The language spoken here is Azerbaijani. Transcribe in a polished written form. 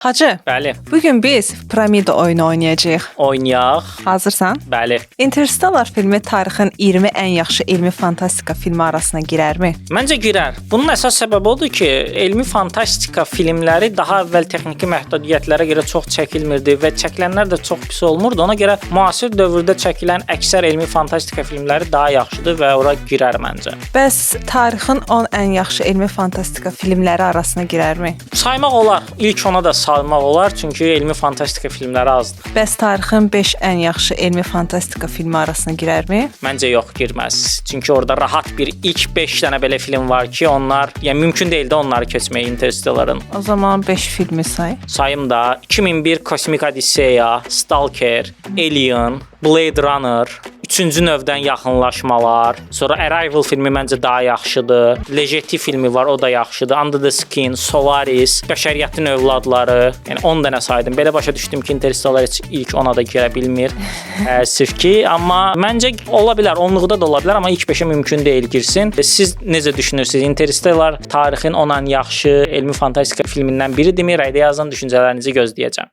Hacı, Bəli, bugün biz piramida oyunu oynayacağıq. oynayaq. Hazırsan? Bəli. Interstellar filmi tarixin 20 ən yaxşı elmi fantastika filmi arasına girərmi? Məncə girər. Bunun əsas səbəbi odur ki, elmi fantastika filmləri daha əvvəl texniki məhdudiyyətlərə görə çox çəkilmirdi və çəkilənlər də çox pis olmurdu. Ona görə müasir dövrdə çəkilən əksər elmi fantastika filmləri daha yaxşıdır və ora girər məncə. Bəs tarixin 10 ən yaxşı elmi fantastika filmləri arasına girərmi? Saymaq olar. İlk ona da saymaq olar, çünki elmi fantastika filmləri azdır. Bəs tarixin 5 ən yaxşı elmi fantastika filmi arasına girərmi? Məncə yox, girməz. Çünki orada rahat bir ilk 5 dənə belə film var ki, onlar, yəni mümkün deyil də onları keçmək Interstellar'ın. O zaman 5 filmi say. Sayım da 2001 Kosmik Odiseya, Stalker, Alien, Blade Runner, 3-cü növdən yaxınlaşmalar, sonra Arrival filmi məncə daha yaxşıdır. Legeti filmi var, o da yaxşıdır. Under the Skin, Solaris, Bəşəriyyətin övladları. Yəni 10 dənə saydım. Belə başa düşdüm ki, Interstellar heç ilk 10-a da girə bilmir. Sırf ki, amma məncə ola bilər, 10-luqda da ola bilər, amma ilk 5-ə mümkün deyil girsin. Siz necə düşünürsünüz? Interstellar tarixin 10 ən yaxşı elmi fantastika filmindən biridirmi? Rəydə yazın, düşüncələrinizi gözləyəcəm.